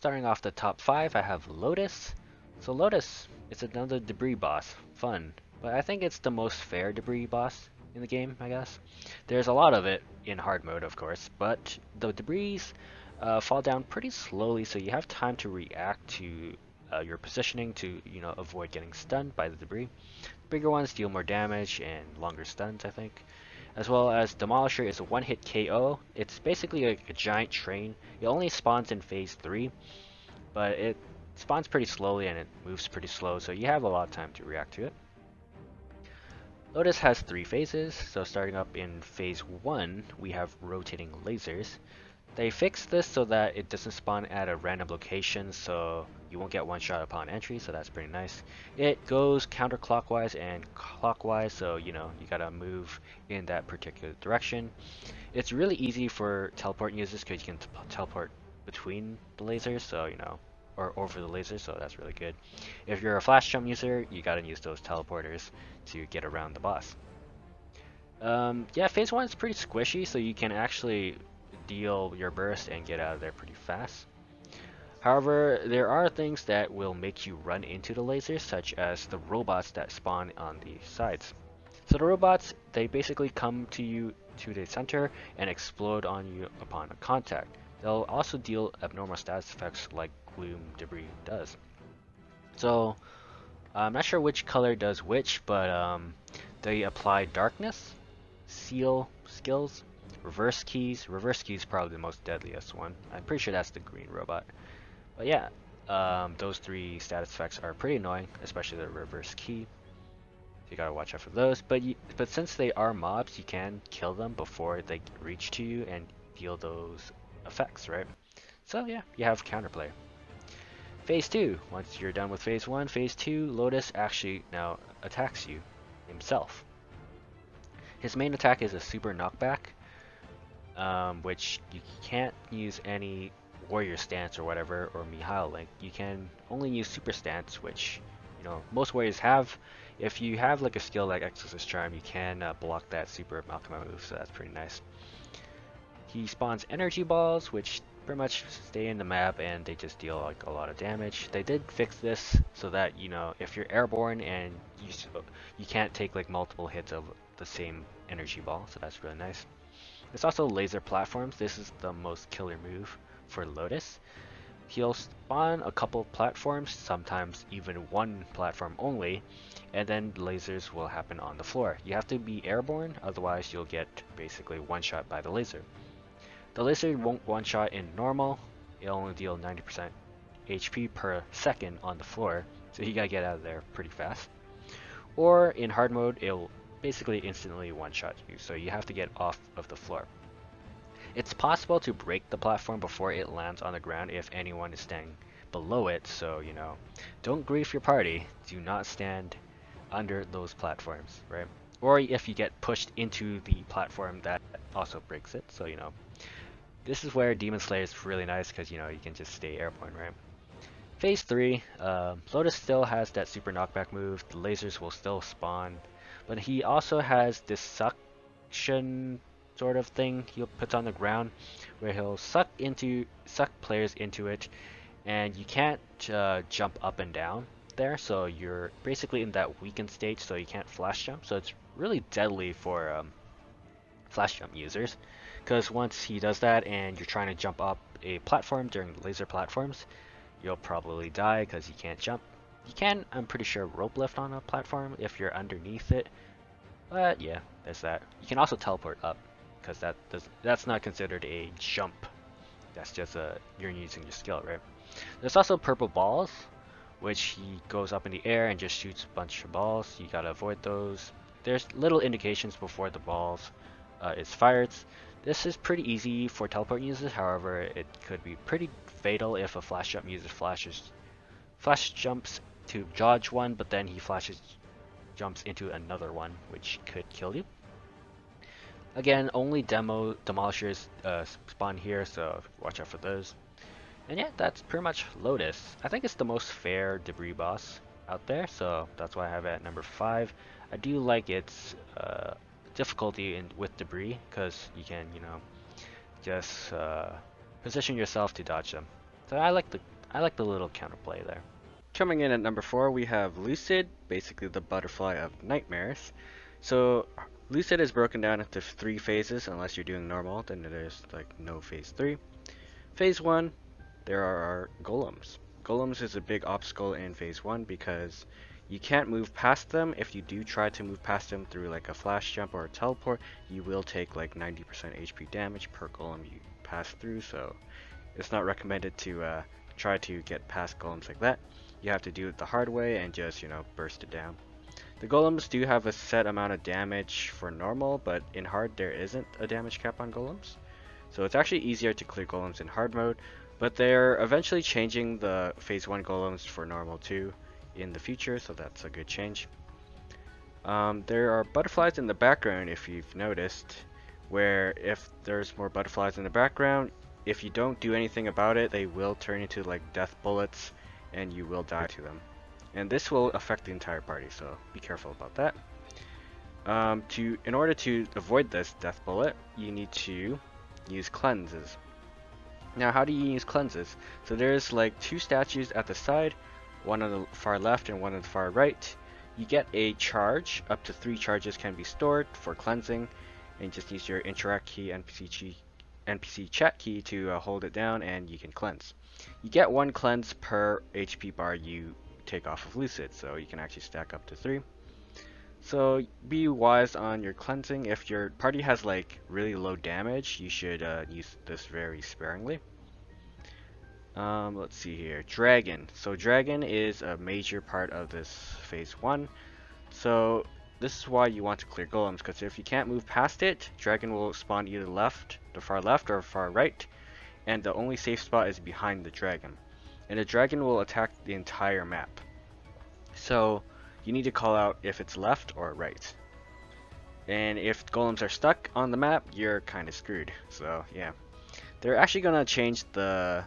Starting off the top 5, I have Lotus. So Lotus is another debris boss. Fun. But I think it's the most fair debris boss in the game, I guess. There's a lot of it in hard mode, of course, but the debris fall down pretty slowly, so you have time to react to your positioning to, avoid getting stunned by the debris. Bigger ones deal more damage and longer stuns, I think. As well as Demolisher is a one-hit KO. It's basically a giant train. It only spawns in phase 3, but it spawns pretty slowly and it moves pretty slow, so you have a lot of time to react to it. Lotus has 3 phases, so starting up in phase 1, we have rotating lasers. They fixed this so that it doesn't spawn at a random location, so you won't get one shot upon entry, so that's pretty nice. It goes counterclockwise and clockwise, so you gotta move in that particular direction. It's really easy for teleport users because you can teleport between the lasers, so or over the lasers, so that's really good. If you're a flash jump user, you gotta use those teleporters to get around the boss. Yeah, phase 1 is pretty squishy, so you can actually deal your burst and get out of there pretty fast. However, there are things that will make you run into the lasers, such as the robots that spawn on the sides. So the robots, they basically come to you to the center and explode on you upon contact. They'll also deal abnormal status effects like gloom debris does. So I'm not sure which color does which, but they apply darkness, seal skills, reverse keys. Reverse keys is probably the most deadliest one. I'm pretty sure that's the green robot. But yeah, those 3 status effects are pretty annoying, especially the reverse key. So you gotta watch out for those. But since they are mobs, you can kill them before they reach to you and deal those effects, right? So yeah, you have counterplay. Phase 2. Once you're done with phase 1, phase 2, Lotus actually now attacks you himself. His main attack is a super knockback, which you can't use any warrior stance or whatever, or Mihail link. You can only use super stance, which most warriors have. If you have like a skill like Exorcist Charm, you can block that super Malcolm move, so that's pretty nice. He spawns energy balls, which pretty much stay in the map and they just deal like a lot of damage. They did fix this so that if you're airborne and you can't take like multiple hits of the same energy ball, so that's really nice. There's also laser platforms. This is the most killer move for Lotus. He'll spawn a couple platforms, sometimes even one platform only, and then lasers will happen on the floor. You have to be airborne, otherwise you'll get basically one shot by the laser. The laser won't one shot in normal, it'll only deal 90% HP per second on the floor, so you gotta get out of there pretty fast. Or in hard mode, it'll basically instantly one shot you, so you have to get off of the floor. It's possible to break the platform before it lands on the ground if anyone is standing below it, so don't grief your party, do not stand under those platforms, right? Or if you get pushed into the platform, that also breaks it, so this is where Demon Slayer is really nice because you can just stay airborne, right? Phase 3, Lotus still has that super knockback move, the lasers will still spawn, but he also has this suction sort of thing he'll put on the ground where he'll suck players into it, and you can't jump up and down there, so you're basically in that weakened state, so you can't flash jump, so it's really deadly for flash jump users, because once he does that and you're trying to jump up a platform during the laser platforms, you'll probably die because you can't jump. You can, I'm pretty sure, rope lift on a platform if you're underneath it, but yeah, there's that. You can also teleport up, because that's not considered a jump. That's just you're using your skill, right? There's also purple balls, which he goes up in the air and just shoots a bunch of balls. You gotta avoid those. There's little indications before the balls is fired. This is pretty easy for teleport users, however, it could be pretty fatal if a flash jump user flash jumps to dodge one, but then he jumps into another one, which could kill you. Again, only demolishers spawn here, so watch out for those. And yeah, that's pretty much Lotus. I think it's the most fair debris boss out there, so that's why I have it at number 5. I do like its difficulty with debris, because you can, just position yourself to dodge them. So I like the little counterplay there. Coming in at number 4, we have Lucid, basically the butterfly of nightmares. So Lucid is broken down into 3 phases. Unless you're doing normal, then there's like no phase 3. Phase 1, there are our golems. Golems is a big obstacle in phase 1 because you can't move past them. If you do try to move past them through like a flash jump or a teleport, you will take like 90% HP damage per golem you pass through, so it's not recommended to try to get past golems like that. You have to do it the hard way and just, burst it down. The golems do have a set amount of damage for normal, but in hard there isn't a damage cap on golems. So it's actually easier to clear golems in hard mode, but they're eventually changing the phase 1 golems for normal too in the future, so that's a good change. There are butterflies in the background if you've noticed, where if there's more butterflies in the background, if you don't do anything about it, they will turn into like death bullets and you will die to them. And this will affect the entire party, so be careful about that. In order to avoid this death bullet, you need to use cleanses. Now, how do you use cleanses? So there's like 2 statues at the side, one on the far left and one on the far right. You get a charge, up to 3 charges can be stored for cleansing, and just use your interact key, NPC chat key to hold it down and you can cleanse. You get 1 cleanse per HP bar you take off of Lucid, so you can actually stack up to 3. So be wise on your cleansing. If your party has like really low damage, you should use this very sparingly. Let's see here. Dragon. So dragon is a major part of this phase 1. So this is why you want to clear golems, because if you can't move past it, dragon will spawn either the far left or far right, and the only safe spot is behind the dragon. And the dragon will attack the entire map. So you need to call out if it's left or right. And if golems are stuck on the map, you're kind of screwed. So yeah, they're actually gonna change the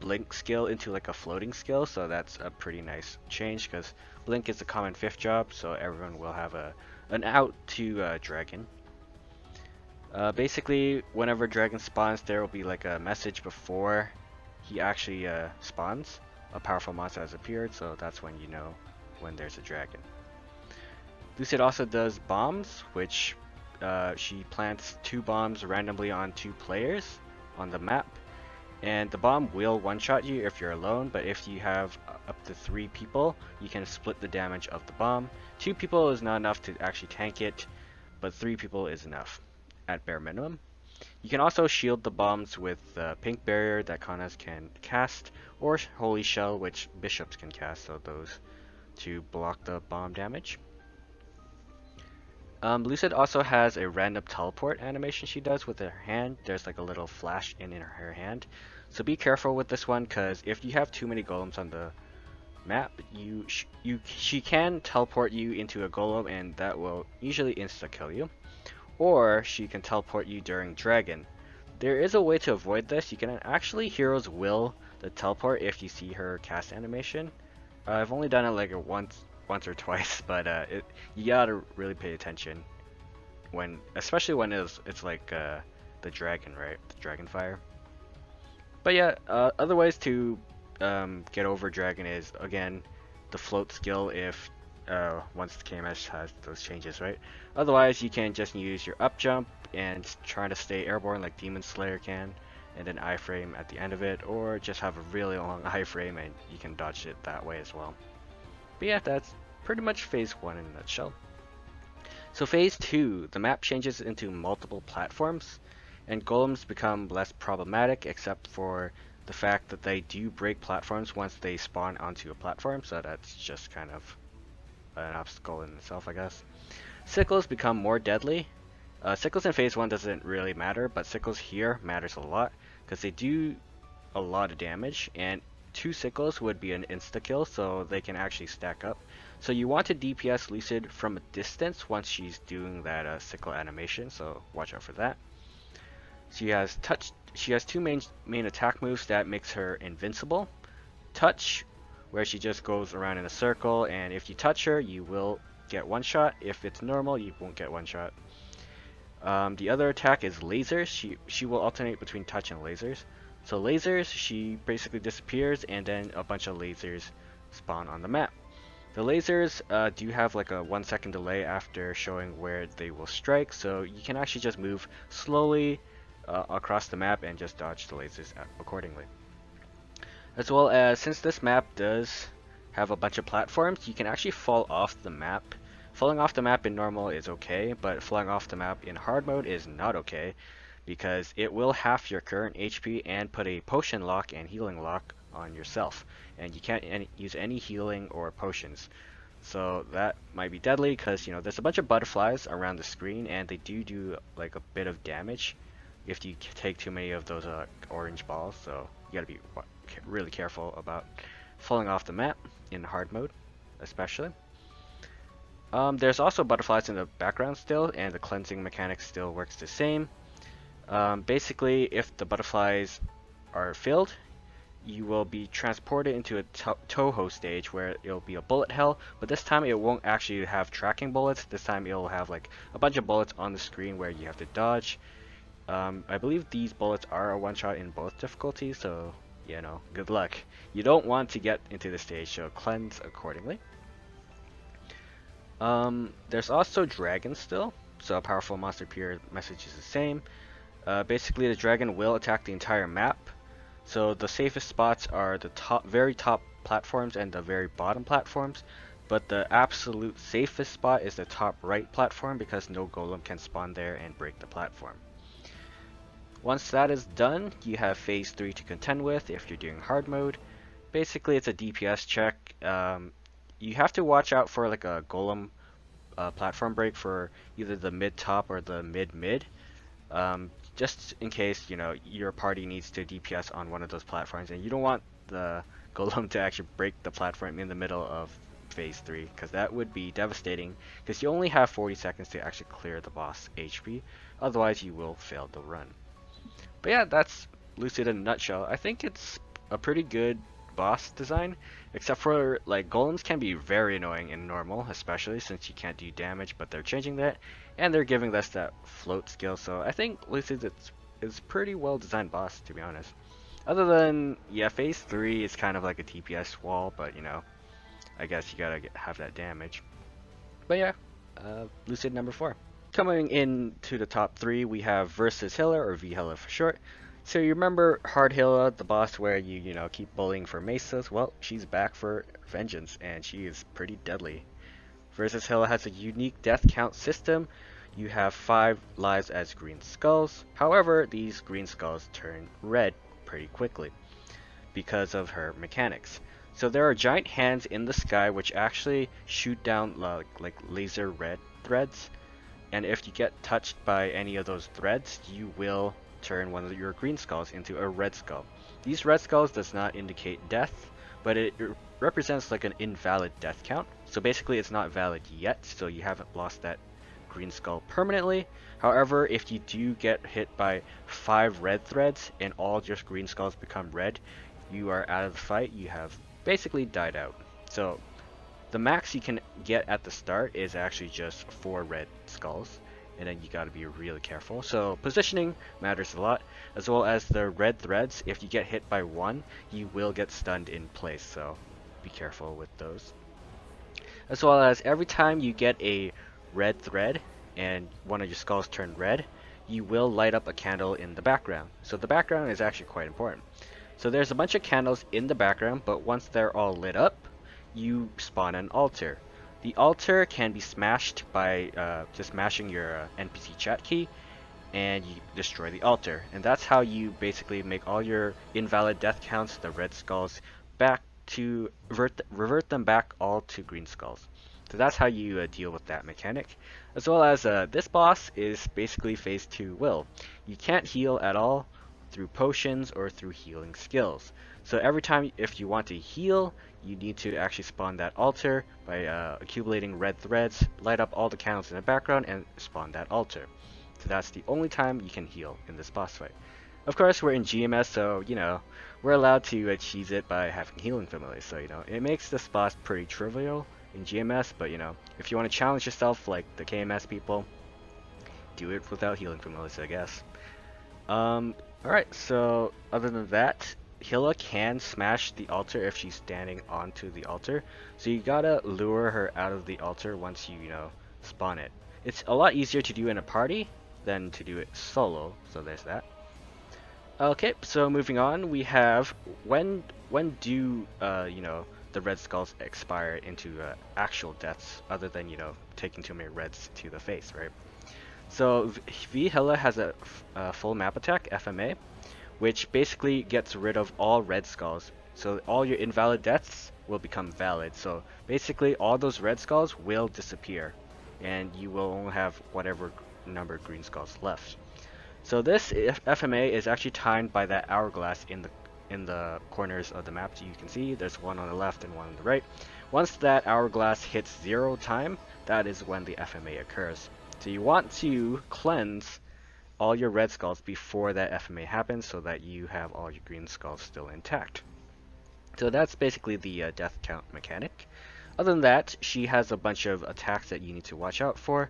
blink skill into like a floating skill, so that's a pretty nice change because blink is a common 5th job, so everyone will have an out to dragon. Basically, whenever dragon spawns, there will be like a message before he actually spawns. A powerful monster has appeared, so that's when you know when there's a dragon. Lucid also does bombs, which she plants 2 bombs randomly on 2 players on the map. And the bomb will one-shot you if you're alone, but if you have up to 3 people, you can split the damage of the bomb. 2 people is not enough to actually tank it, but 3 people is enough at bare minimum. You can also shield the bombs with Pink Barrier that Kanas can cast, or Holy Shell, which bishops can cast, so those to block the bomb damage. Lucid also has a random teleport animation she does with her hand. There's like a little flash in her hand. So be careful with this one, because if you have too many golems on the map, she can teleport you into a golem and that will usually insta-kill you. Or she can teleport you during dragon. There is a way to avoid this. You can actually heroes will the teleport if you see her cast animation. I've only done it like once or twice, but you gotta really pay attention especially when it's like the dragon, right? The dragon fire. But yeah, other ways to get over dragon is again the float skill if once the KMS has those changes, right? Otherwise, you can just use your up jump and try to stay airborne like Demon Slayer can, and then iframe at the end of it, or just have a really long iframe and you can dodge it that way as well. But yeah, that's pretty much phase 1 in a nutshell. So phase 2, the map changes into multiple platforms, and golems become less problematic except for the fact that they do break platforms once they spawn onto a platform, so that's just kind of an obstacle in itself, I guess. Sickles become more deadly. Sickles in phase 1 doesn't really matter, but sickles here matters a lot because they do a lot of damage, and 2 sickles would be an insta-kill, so they can actually stack up. So you want to DPS Lucid from a distance once she's doing that sickle animation, so watch out for that. She has 2 main attack moves that makes her invincible. Touch, where she just goes around in a circle, and if you touch her, you will get 1 shot. If it's normal, you won't get 1 shot. The other attack is lasers. She will alternate between touch and lasers. So lasers, she basically disappears, and then a bunch of lasers spawn on the map. The lasers do have like a 1 second delay after showing where they will strike, so you can actually just move slowly across the map and just dodge the lasers accordingly. As well as, since this map does have a bunch of platforms, you can actually fall off the map. Falling off the map in normal is okay, but falling off the map in hard mode is not okay, because it will half your current HP and put a potion lock and healing lock on yourself, and you can't use any healing or potions. So that might be deadly, because there's a bunch of butterflies around the screen, and they do like a bit of damage if you take too many of those orange balls. So you gotta be really careful about falling off the map in hard mode, especially. There's also butterflies in the background still, and the cleansing mechanic still works the same. Basically, if the butterflies are filled, you will be transported into a Toho stage where it'll be a bullet hell, but this time it won't actually have tracking bullets. This time it'll have like a bunch of bullets on the screen where you have to dodge. I believe these bullets are a one-shot in both difficulties, so good luck. You don't want to get into the stage, so cleanse accordingly. There's also dragons still, so a powerful monster appear message is the same. Basically, the dragon will attack the entire map, so the safest spots are the very top platforms and the very bottom platforms, but the absolute safest spot is the top right platform, because no golem can spawn there and break the platform. Once that is done, you have phase 3 to contend with if you're doing hard mode. Basically, it's a DPS check. You have to watch out for like a golem platform break for either the mid top or the mid, just in case your party needs to DPS on one of those platforms, and you don't want the golem to actually break the platform in the middle of phase 3, because that would be devastating, because you only have 40 seconds to actually clear the boss HP, otherwise you will fail the run. But yeah, that's Lucid in a nutshell. I think it's a pretty good boss design, except for like golems can be very annoying in normal, especially since you can't do damage, but they're changing that, and they're giving us that float skill, so I think Lucid is pretty well designed boss, to be honest. Other than, yeah, phase 3 is kind of like a TPS wall, but I guess you gotta have that damage. But yeah, Lucid number 4. Coming into the top 3, we have Verus Hilla, or V Hilla for short. So you remember Hard Hilla, the boss where you keep bullying for mesas? Well, she's back for vengeance, and she is pretty deadly. Verus Hilla has a unique death count system. You have 5 lives as green skulls. However, these green skulls turn red pretty quickly because of her mechanics. So there are giant hands in the sky which actually shoot down like laser red threads, and if you get touched by any of those threads, you will turn one of your green skulls into a red skull. These red skulls does not indicate death, but it represents like an invalid death count. So basically it's not valid yet, so you haven't lost that green skull permanently. However, if you do get hit by 5 red threads and all your green skulls become red, you are out of the fight. You have basically died out. So the max you can get at the start is actually just 4 red skulls, and then you gotta be really careful. So positioning matters a lot, as well as the red threads. If you get hit by 1, you will get stunned in place, so be careful with those. As well as every time you get a red thread and one of your skulls turn red, you will light up a candle in the background. So the background is actually quite important. So there's a bunch of candles in the background, but once they're all lit up, you spawn an altar. The altar can be smashed by just mashing your NPC chat key, and you destroy the altar. And that's how you basically make all your invalid death counts, the red skulls, back to revert them back all to green skulls. So that's how you deal with that mechanic. As well as this boss is basically phase 2 will. You can't heal at all through potions or through healing skills. So every time if you want to heal, you need to actually spawn that altar by accumulating red threads, light up all the candles in the background, and spawn that altar. So that's the only time you can heal in this boss fight. Of course, we're in GMS, so we're allowed to cheese it by having healing familiars. So it makes this boss pretty trivial in GMS, but if you want to challenge yourself like the KMS people, do it without healing familiars, I guess. Alright, so other than that, Hilla can smash the altar if she's standing onto the altar. So you gotta lure her out of the altar once you know, spawn it. It's a lot easier to do in a party than to do it solo, so there's that. Okay, so moving on, we have when do you know, the red skulls expire into actual deaths other than, you know, taking too many reds to the face, right? So V Hilla has a full map attack, FMA, which basically gets rid of all red skulls. So all your invalid deaths will become valid. So basically all those red skulls will disappear and you will only have whatever number of green skulls left. So this FMA is actually timed by that hourglass in the corners of the map. So you can see there's one on the left and one on the right. Once that hourglass hits 0 time, that is when the FMA occurs. So you want to cleanse all your red skulls before that FMA happens so that you have all your green skulls still intact. So that's basically the death count mechanic. Other than that, she has a bunch of attacks that you need to watch out for.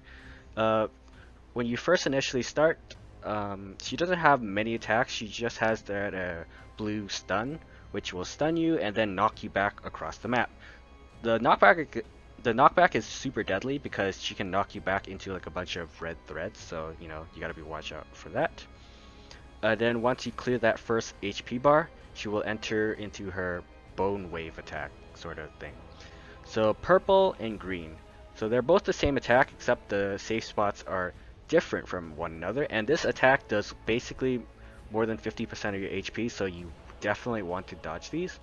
When you first initially start, she doesn't have many attacks. She just has that blue stun, which will stun you and then knock you back across the map. The knockback is super deadly because she can knock you back into like a bunch of red threads, so you know you gotta be watch out for that. Then once you clear that first HP bar, she will enter into her bone wave attack sort of thing. So purple and green. So they're both the same attack except the safe spots are different from one another, and this attack does basically more than 50% of your HP, so you definitely want to dodge these.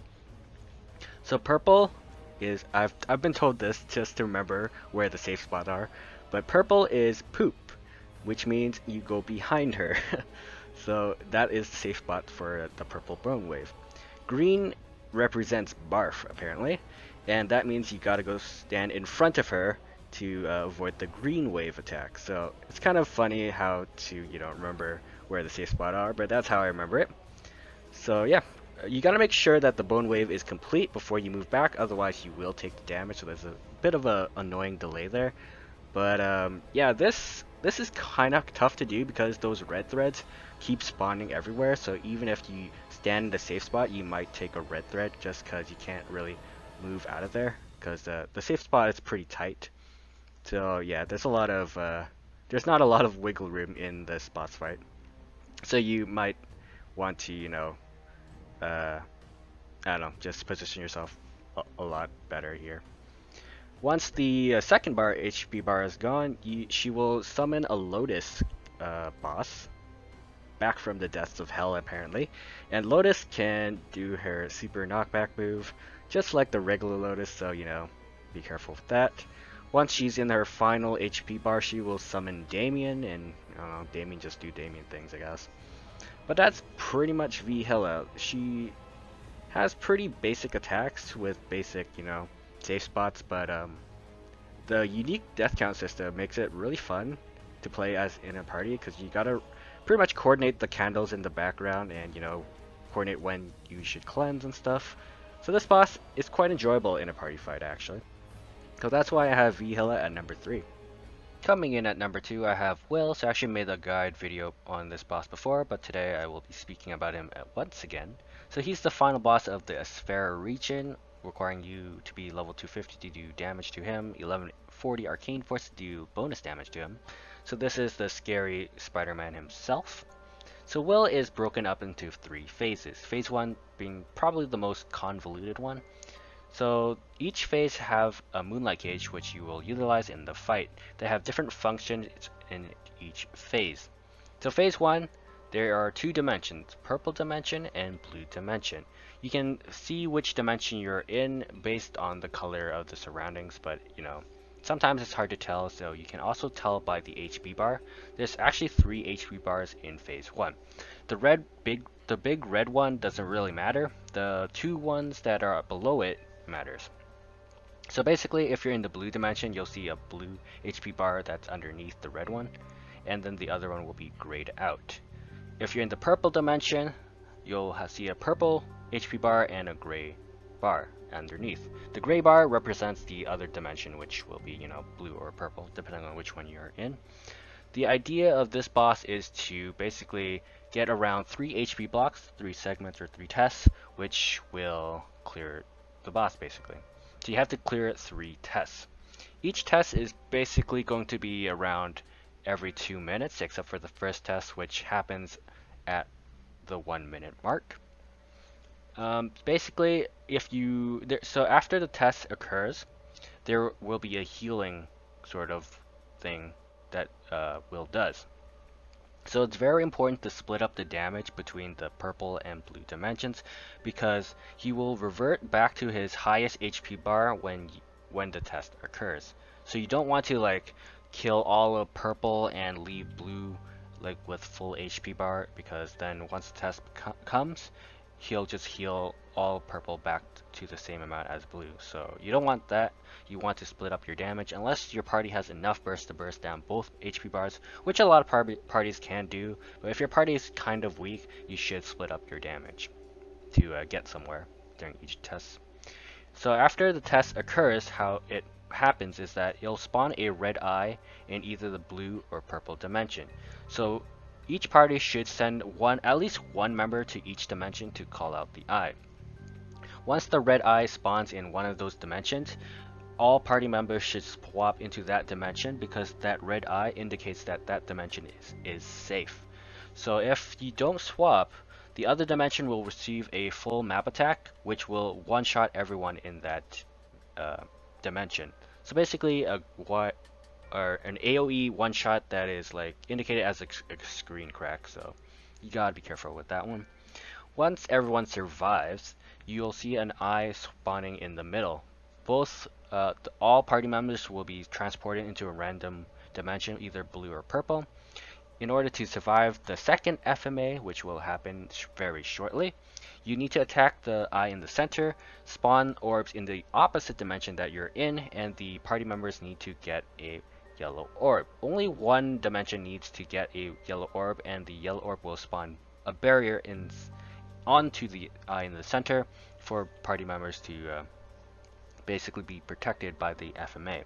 So purple is I've been told this just to remember where the safe spots are, but purple is poop, which means you go behind her. So that is the safe spot for the purple bone wave. Green represents barf apparently, and that means you gotta go stand in front of her to avoid the green wave attack. So it's kind of funny how to, you know, remember where the safe spot are, but that's how I remember it. So yeah, you gotta make sure that the bone wave is complete before you move back, otherwise you will take the damage, so there's a bit of a annoying delay there. But yeah, this is kind of tough to do because those red threads keep spawning everywhere, so even if you stand in the safe spot, you might take a red thread just because you can't really move out of there, because the safe spot is pretty tight. So yeah, there's not a lot of wiggle room in this boss fight. So you might want to, you know, I don't know, just position yourself a lot better here. Once the second bar HP bar is gone, she will summon a Lotus boss back from the depths of hell apparently, and Lotus can do her super knockback move just like the regular Lotus, so you know, be careful with that. Once she's in her final HP bar, she will summon Damien, and I don't know, Damien just do Damien things, I guess. But that's pretty much V Hilla. She has pretty basic attacks with basic, you know, safe spots, but the unique death count system makes it really fun to play as in a party because you gotta pretty much coordinate the candles in the background and, you know, coordinate when you should cleanse and stuff. So this boss is quite enjoyable in a party fight actually. So that's why I have V Hilla at number 3. Coming in at number 2, I have Will. So I actually made a guide video on this boss before, but today I will be speaking about him once again. So he's the final boss of the Sphere region, requiring you to be level 250 to do damage to him, 1140 arcane force to do bonus damage to him. So this is the scary Spider-Man himself. So Will is broken up into 3 phases. Phase 1 being probably the most convoluted one. So each phase have a moonlight cage which you will utilize in the fight. They have different functions in each phase. So phase 1, there are 2 dimensions, purple dimension and blue dimension. You can see which dimension you're in based on the color of the surroundings, but you know, sometimes it's hard to tell, so you can also tell by the HP bar. There's actually 3 HP bars in phase 1. The big red one doesn't really matter. The 2 ones that are below it matters. So basically, if you're in the blue dimension, you'll see a blue HP bar that's underneath the red one, and then the other one will be grayed out. If you're in the purple dimension, you'll see a purple HP bar and a gray bar underneath. The gray bar represents the other dimension, which will be, you know, blue or purple, depending on which one you're in. The idea of this boss is to basically get around 3 HP blocks, 3 segments or 3 tests, which will clear the boss basically. So you have to clear it 3 tests. Each test is basically going to be around every 2 minutes, except for the first test, which happens at the 1 minute mark. Basically, so after the test occurs, there will be a healing sort of thing that Will does. So it's very important to split up the damage between the purple and blue dimensions, because he will revert back to his highest HP bar when the test occurs. So you don't want to like kill all of purple and leave blue like with full HP bar, because then once the test comes, he'll just heal all purple back to the same amount as blue. So you don't want that. You want to split up your damage unless your party has enough burst to burst down both HP bars, which a lot of parties can do. But if your party is kind of weak, you should split up your damage to get somewhere during each test. So after the test occurs, how it happens is that it'll spawn a red eye in either the blue or purple dimension. So each party should send at least one member to each dimension to call out the eye. Once the red eye spawns in one of those dimensions, all party members should swap into that dimension, because that red eye indicates that that dimension is safe. So if you don't swap, the other dimension will receive a full map attack, which will one-shot everyone in that dimension. So basically, an AoE one-shot that is like indicated as a screen crack. So you gotta be careful with that one. Once everyone survives, you'll see an eye spawning in the middle. All party members will be transported into a random dimension, either blue or purple. In order to survive the second FMA, which will happen very shortly, you need to attack the eye in the center, spawn orbs in the opposite dimension that you're in, and the party members need to get a yellow orb. Only one dimension needs to get a yellow orb, and the yellow orb will spawn a barrier onto the eye in the center for party members to basically be protected by the FMA.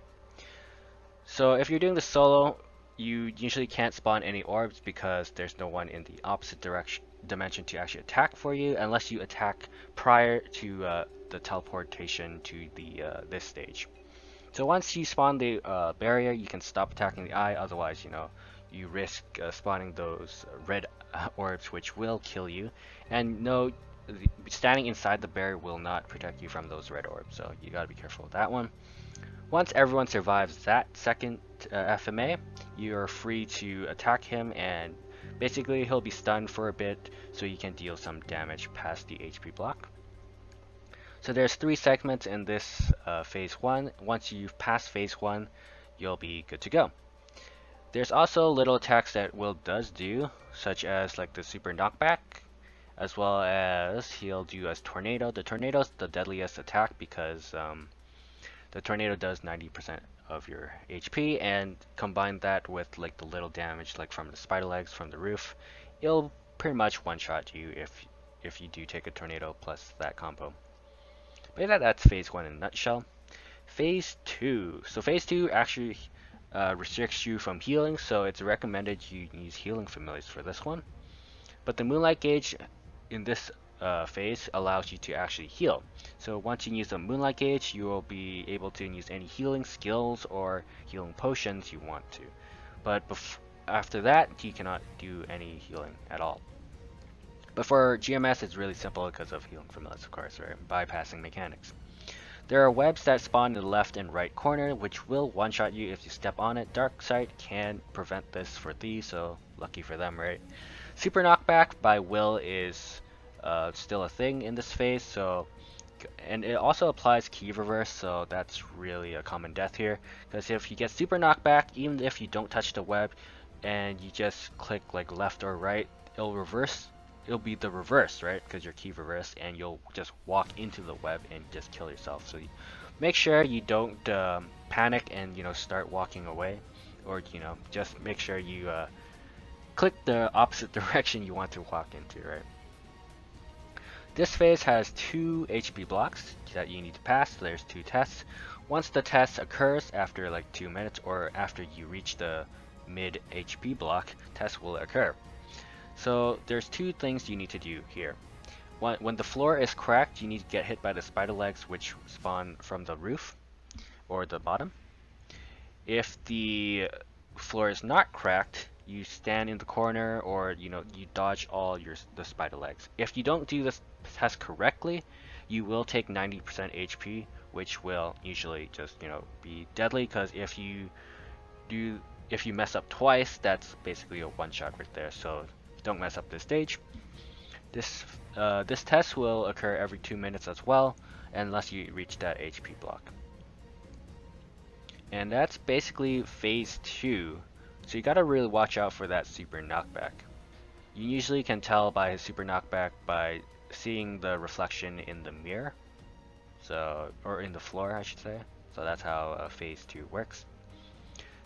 So if you're doing the solo, you usually can't spawn any orbs because there's no one in the opposite dimension to actually attack for you, unless you attack prior to the teleportation to this stage. So once you spawn the barrier, you can stop attacking the eye. Otherwise, you risk spawning those red orbs, which will kill you. And no, standing inside the barrier will not protect you from those red orbs. So you gotta be careful with that one. Once everyone survives that second FMA, you're free to attack him, and basically he'll be stunned for a bit, so you can deal some damage past the HP block. So there's 3 segments in this phase 1. Once you've passed phase 1, you'll be good to go. There's also little attacks that Will does do, such as like the super knockback, as well as he'll do as tornado. The tornado's the deadliest attack because the tornado does 90% of your HP, and combine that with like the little damage like from the spider legs from the roof, it'll pretty much one-shot you if you do take a tornado plus that combo. But yeah, that's phase 1 in a nutshell. Phase 2. So phase 2 actually restricts you from healing, so it's recommended you use healing familiars for this one. But the Moonlight Gauge in this phase allows you to actually heal. So once you use the Moonlight Gauge, you will be able to use any healing skills or healing potions you want to. But after that, you cannot do any healing at all. But for GMS, it's really simple because of healing familiars, of course, right? Bypassing mechanics. There are webs that spawn in the left and right corner, which will one-shot you if you step on it. Dark Sight can prevent this for thieves, so lucky for them, right? Super Knockback by Will is still a thing in this phase, and it also applies key reverse, so that's really a common death here. Because if you get Super Knockback, even if you don't touch the web and you just click like left or right, it'll be the reverse, right? Because you're key reverse, and you'll just walk into the web and just kill yourself. So make sure you don't panic and start walking away, or just make sure you click the opposite direction you want to walk into, right? This phase has 2 HP blocks that you need to pass. So there's 2 tests. Once the test occurs after like 2 minutes, or after you reach the mid HP block, test will occur. So there's two things you need to do here. When the floor is cracked, you need to get hit by the spider legs which spawn from the roof or the bottom. If the floor is not cracked, you stand in the corner or you dodge all the spider legs. If you don't do this test correctly, you will take 90% HP, which will usually just be deadly, because if you mess up twice, that's basically a one shot right there. So don't mess up this stage. This test will occur every 2 minutes as well, unless you reach that HP block. And that's basically phase 2. So you gotta really watch out for that super knockback. You usually can tell by his super knockback by seeing the reflection in the mirror. Or in the floor, I should say. So that's how phase 2 works.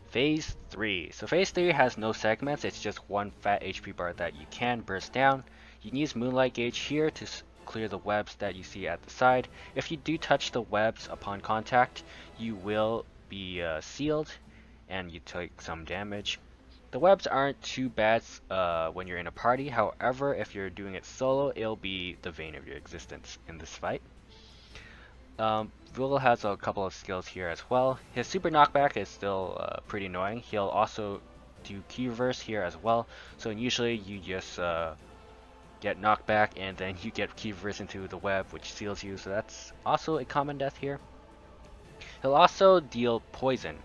Phase 3. So phase 3 has no segments, it's just one fat HP bar that you can burst down. You can use Moonlight Gauge here to clear the webs that you see at the side. If you do touch the webs upon contact, you will be sealed and you take some damage. The webs aren't too bad when you're in a party, however, if you're doing it solo, it'll be the bane of your existence in this fight. Will has a couple of skills here as well. His super knockback is still pretty annoying. He'll also do key reverse here as well. So usually you just get knocked back and then you get key reverse into the web, which seals you. So that's also a common death here. He'll also deal poison.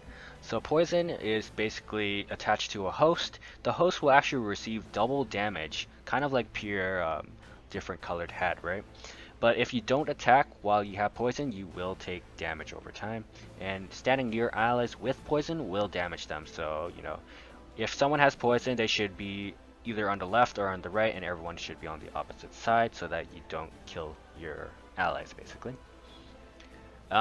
So poison is basically attached to a host. The host will actually receive double damage, kind of like pure different colored hat, right? But if you don't attack while you have poison, you will take damage over time. And standing near allies with poison will damage them. So, if someone has poison, they should be either on the left or on the right, and everyone should be on the opposite side so that you don't kill your allies, basically.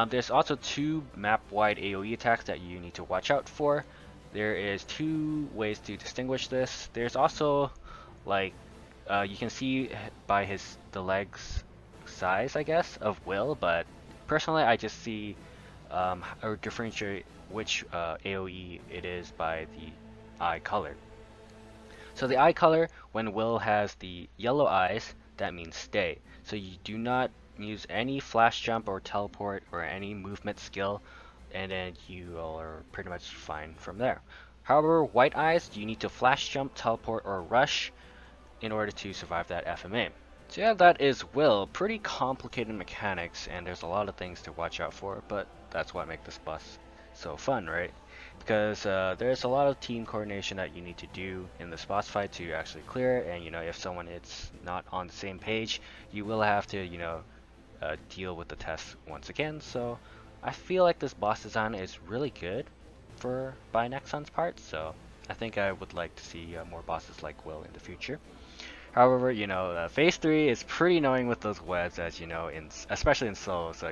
There's also two map-wide AoE attacks that you need to watch out for. There is two ways to distinguish this. There's also, you can see by the legs size, I guess, of Will, but personally I just see or differentiate which AoE it is by the eye color. So the eye color, when Will has the yellow eyes, that means stay. So you do not use any flash jump or teleport or any movement skill, and then you are pretty much fine from there. However, white eyes, you need to flash jump, teleport, or rush in order to survive that FMA. So yeah, that is Will. Pretty complicated mechanics, and there's a lot of things to watch out for, but that's what makes this boss so fun, right? Because there's a lot of team coordination that you need to do in this boss fight to actually clear it, and if someone is not on the same page, you will have to, deal with the test once again. So I feel like this boss design is really good by Nexon's part, so I think I would like to see more bosses like Will in the future. However, phase 3 is pretty annoying with those webs, as especially in solo. So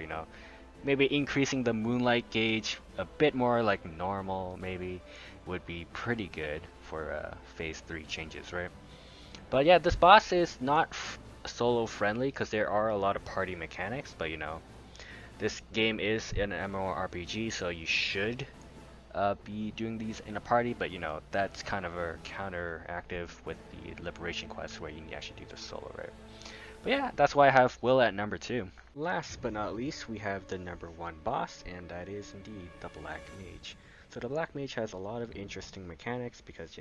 maybe increasing the Moonlight Gauge a bit more like normal maybe would be pretty good for phase 3 changes, right? But yeah, this boss is not solo friendly because there are a lot of party mechanics, but this game is an MMORPG, so you should be doing these in a party, but that's kind of a counteractive with the liberation quest where you can actually do the solo, right? But yeah, that's why I have Will at number 2. Last but not least, we have the number 1 boss, and that is indeed the Black Mage. So the Black Mage has a lot of interesting mechanics because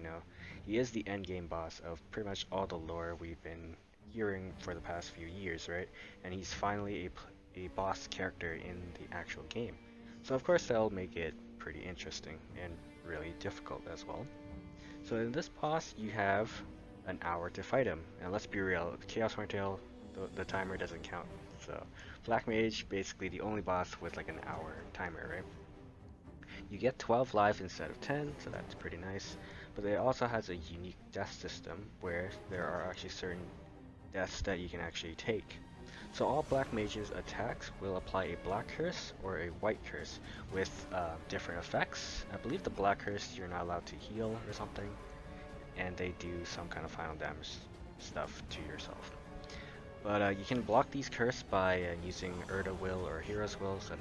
he is the endgame boss of pretty much all the lore we've been hearing for the past few years, right? And he's finally a boss character in the actual game. So of course that'll make it pretty interesting and really difficult as well. So in this boss you have an hour to fight him, and let's be real, Chaos Horntail, the timer doesn't count. So Black Mage, basically the only boss with like an hour timer, right? You get 12 lives instead of 10, so that's pretty nice. But it also has a unique death system where there are actually certain deaths that you can actually take. So all Black Mage's attacks will apply a black curse or a white curse with different effects. I believe the black curse you're not allowed to heal or something, and they do some kind of final damage stuff to yourself. But you can block these curses by using Will or Hero's Will, so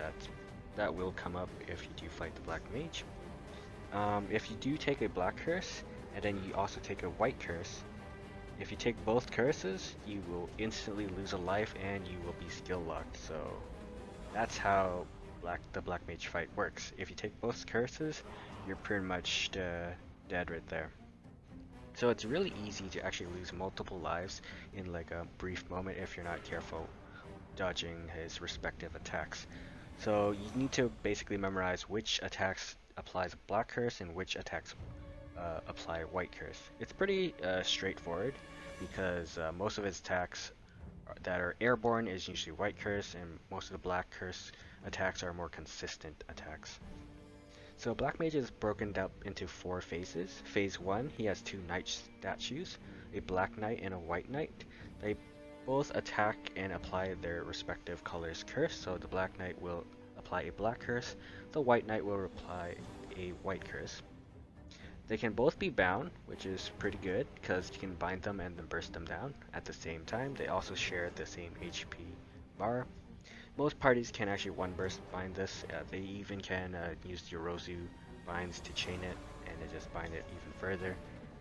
that will come up if you do fight the Black Mage. If you do take a black curse, and then you also take a white curse, if you take both curses, you will instantly lose a life and you will be skill locked. So that's how the black mage fight works. If you take both curses, you're pretty much dead right there. So it's really easy to actually lose multiple lives in like a brief moment if you're not careful dodging his respective attacks. So you need to basically memorize which attacks applies black curse and which attacks apply white curse. It's pretty straightforward because most of his attacks that are airborne is usually white curse, and most of the black curse attacks are more consistent attacks. So Black Mage is broken up into 4 phases. Phase 1, he has 2 knight statues, a black knight and a white knight. They both attack and apply their respective colors curse, so the black knight will apply a black curse, the white knight will apply a white curse. They can both be bound, which is pretty good because you can bind them and then burst them down at the same time. They also share the same HP bar. Most parties can actually one burst bind this. They even can use Yorozu binds to chain it and then just bind it even further.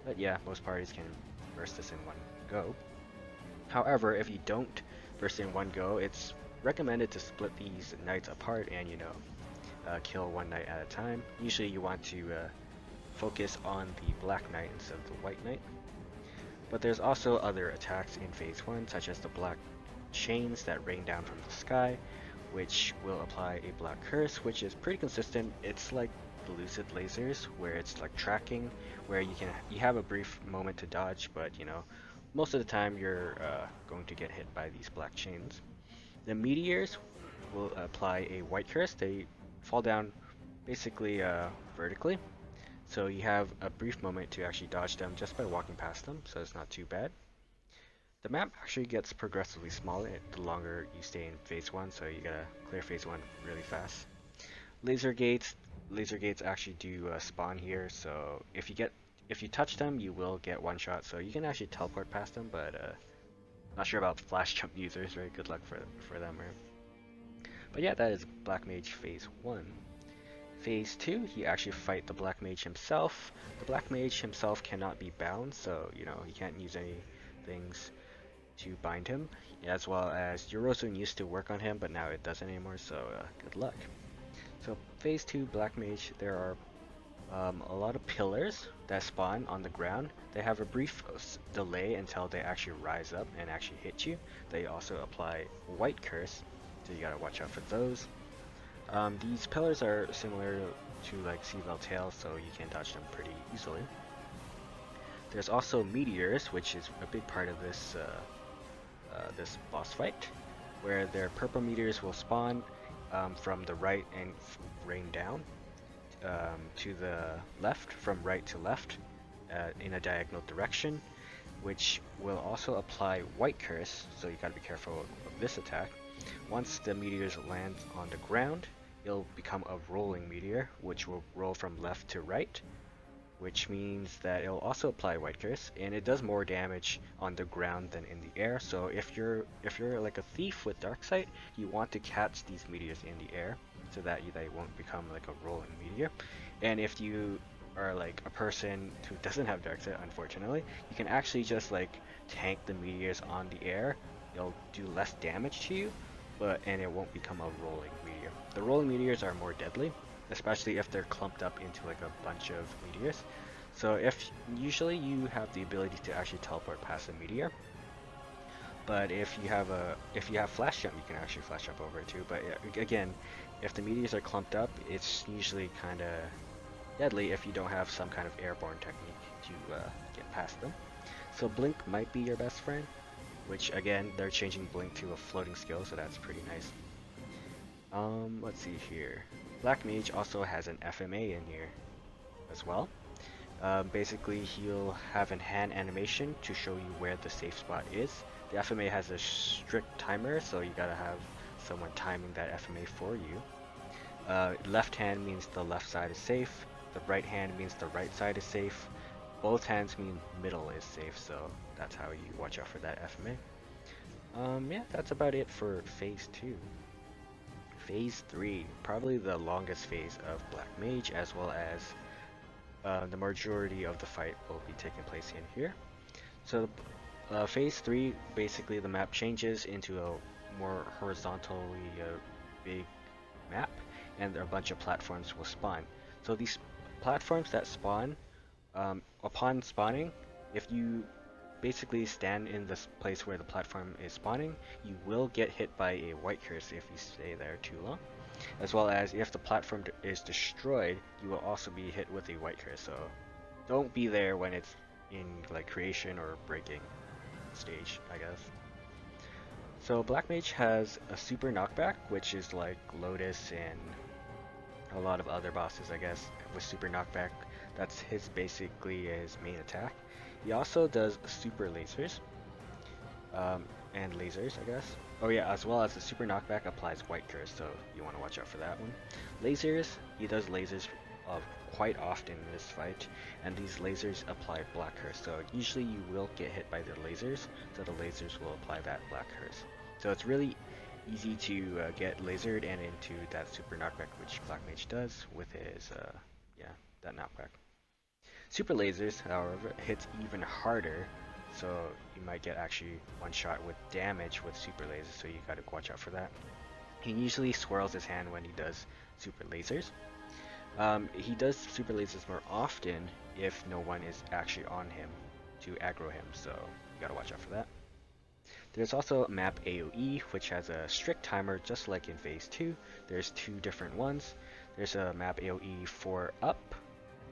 But yeah, most parties can burst this in one go. However, if you don't burst in one go, it's recommended to split these knights apart and kill one knight at a time. Usually you want to focus on the black knight instead of the white knight. But there's also other attacks in phase 1, such as the black chains that rain down from the sky, which will apply a black curse, which is pretty consistent. It's like the Lucid lasers, where it's like tracking, where you have a brief moment to dodge, but most of the time you're going to get hit by these black chains. The meteors will apply a white curse. They fall down basically vertically, so you have a brief moment to actually dodge them just by walking past them, so it's not too bad. The map actually gets progressively smaller the longer you stay in phase 1, so you gotta clear phase 1 really fast. Laser gates, laser gates actually do spawn here, so if you touch them, you will get one shot, so you can actually teleport past them, but not sure about flash jump users, right? Good luck for them, right? But yeah, that is Black Mage phase 1. Phase 2, you actually fight the Black Mage himself. The Black Mage himself cannot be bound, so he can't use any things to bind him, as well as Yorosun used to work on him, but now it doesn't anymore, so good luck. So phase 2 Black Mage, there are a lot of pillars that spawn on the ground. They have a brief delay until they actually rise up and actually hit you. They also apply white curse, so you gotta watch out for those. These pillars are similar to like Seagull Tail, so you can dodge them pretty easily. There's also meteors, which is a big part of this boss fight, where their purple meteors will spawn from the right and rain down to the left, from right to left in a diagonal direction, which will also apply white curse, so you gotta be careful of this attack. Once the meteors land on the ground, it'll become a rolling meteor, which will roll from left to right, which means that it'll also apply white curse, and it does more damage on the ground than in the air. So if you're like a thief with dark sight, you want to catch these meteors in the air so that they won't become like a rolling meteor. And if you are like a person who doesn't have dark sight, unfortunately, you can actually just like tank the meteors on the air. It'll do less damage to you, and it won't become a rolling meteor. The rolling meteors are more deadly, especially if they're clumped up into like a bunch of meteors. So usually you have the ability to actually teleport past a meteor, but if you have flash jump, you can actually flash jump over it too. But again, if the meteors are clumped up, it's usually kind of deadly if you don't have some kind of airborne technique to get past them. So Blink might be your best friend, which again, they're changing Blink to a floating skill, so that's pretty nice. Let's see here. Black Mage also has an FMA in here as well. Basically, he'll have a hand animation to show you where the safe spot is. The FMA has a strict timer, so you gotta have someone timing that FMA for you. Left hand means the left side is safe. The right hand means the right side is safe. Both hands mean middle is safe, so that's how you watch out for that FMA. Yeah, that's about it for phase 2. Phase 3, probably the longest phase of Black Mage, as well as the majority of the fight will be taking place in here. So phase 3, basically the map changes into a more horizontally big map, and a bunch of platforms will spawn. So these platforms that spawn, upon spawning, if you basically stand in this place where the platform is spawning, you will get hit by a white curse if you stay there too long. As well as if the platform is destroyed, you will also be hit with a white curse. So don't be there when it's in like creation or breaking stage, I guess. So Black Mage has a super knockback, which is like Lotus and a lot of other bosses, I guess, with super knockback. That's basically his main attack. He also does super lasers, and lasers, I guess. Oh yeah, as well as the super knockback applies white curse, so you want to watch out for that one. Lasers, he does lasers quite often in this fight, and these lasers apply black curse. So usually you will get hit by the lasers, so the lasers will apply that black curse. So it's really easy to get lasered and into that super knockback, which Black Mage does with his, yeah, that knockback. Super lasers, however, hits even harder, so you might get actually one shot with damage with super lasers, so you gotta watch out for that. He usually swirls his hand when he does super lasers. He does super lasers more often if no one is actually on him to aggro him, so you gotta watch out for that. There's also map AoE, which has a strict timer just like in phase 2. There's two different ones. There's a map AoE for up.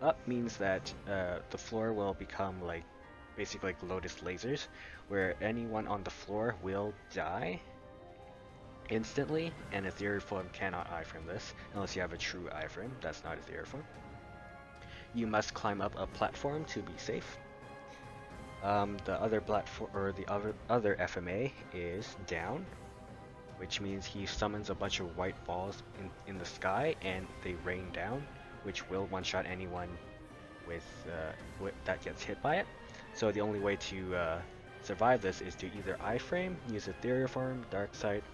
Up means that the floor will become like basically like Lotus lasers, where anyone on the floor will die instantly, and Ethereal Form cannot iframe this unless you have a true iframe. That's not Ethereal Form. You must climb up a platform to be safe. The other platform or the other FMA is down, which means he summons a bunch of white balls in the sky and they rain down, which will one-shot anyone with that gets hit by it. So the only way to survive this is to either iframe, use Ethereal Form, Dark Sight,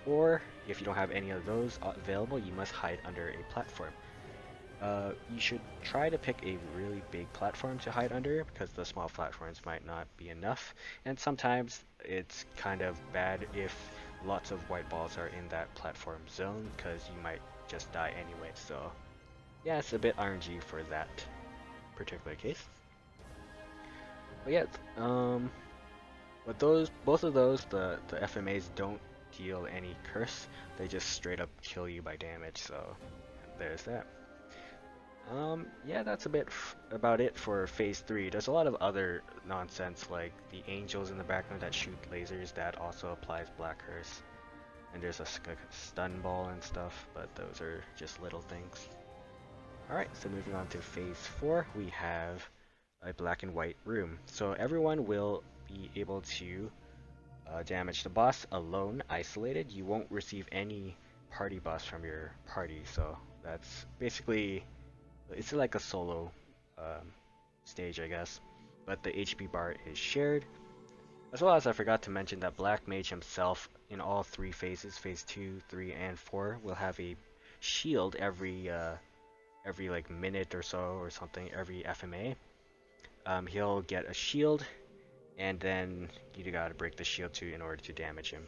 or if you don't have any of those available, you must hide under a platform. You should try to pick a really big platform to hide under because the small platforms might not be enough, and sometimes it's kind of bad if lots of white balls are in that platform zone because you might just die anyway. So yeah, it's a bit RNG for that particular case. But yeah, but both of those, the FMAs don't deal any curse, they just straight up kill you by damage, so there's that. Yeah, that's about it for phase 3. There's a lot of other nonsense like the angels in the background that shoot lasers that also applies black curse. And there's a stun ball and stuff, but those are just little things. Alright, so moving on to phase 4, we have a black and white room. So everyone will be able to damage the boss alone, isolated. You won't receive any party boss from your party, so that's basically, it's like a solo stage, I guess, but the HP bar is shared. As well as I forgot to mention that Black Mage himself, in all three phases, phase 2, 3, and 4, will have a shield every like minute or so or something, every FMA. He'll get a shield, and then you gotta break the shield too in order to damage him.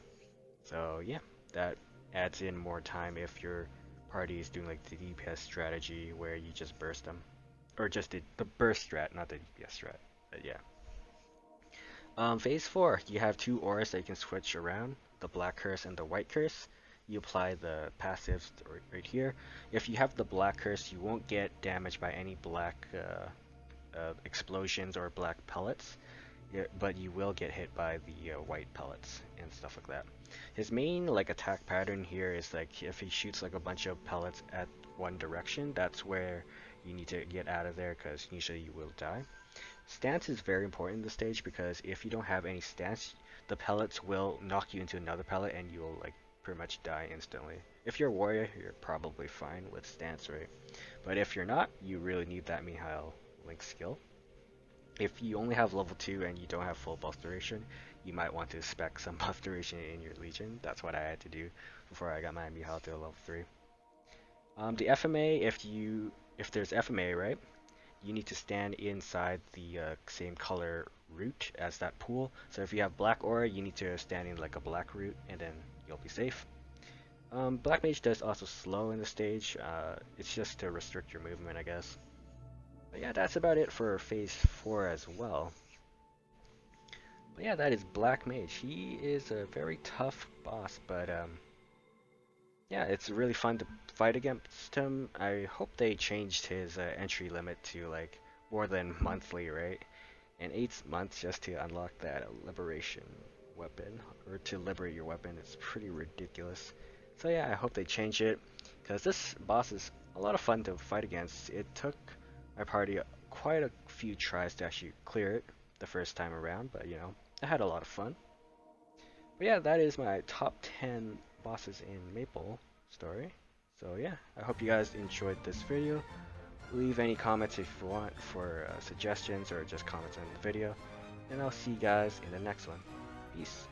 So yeah, that adds in more time if your party is doing like the DPS strategy where you just burst them. Or just the burst strat, not the DPS strat. But yeah. Phase 4, you have two auras that you can switch around, the black curse and the white curse. You apply the passives right here. If you have the black curse, you won't get damaged by any black explosions or black pellets, but you will get hit by the white pellets and stuff like that. His main like attack pattern here is like if he shoots like a bunch of pellets at one direction, that's where you need to get out of there because usually you will die. Stance is very important in this stage because if you don't have any stance, the pellets will knock you into another pellet and you'll like pretty much die instantly. If you're a warrior, you're probably fine with stance, right? But if you're not, you really need that Mihail Link skill. If you only have level 2 and you don't have full buff duration, you might want to spec some buff duration in your Legion. That's what I had to do before I got my Mihail to level 3. The FMA, if there's FMA, right? you need to stand inside the same color route as that pool. So if you have black aura, you need to stand in like a black route, and then you'll be safe. Black Mage does also slow in the stage. It's just to restrict your movement, I guess. But yeah, that's about it for Phase 4 as well. But yeah, that is Black Mage. He is a very tough boss, but yeah, it's really fun to fight against him. I hope they changed his entry limit to like more than monthly, right? And 8 months just to unlock that liberation weapon, or to liberate your weapon. It's pretty ridiculous. So yeah, I hope they change it, because this boss is a lot of fun to fight against. It took my party quite a few tries to actually clear it the first time around, but you know, I had a lot of fun. But yeah, that is my top 10 bosses in Maple Story. So yeah, I hope you guys enjoyed this video. Leave any comments if you want for suggestions, or just comments on the video. And I'll see you guys in the next one. Peace.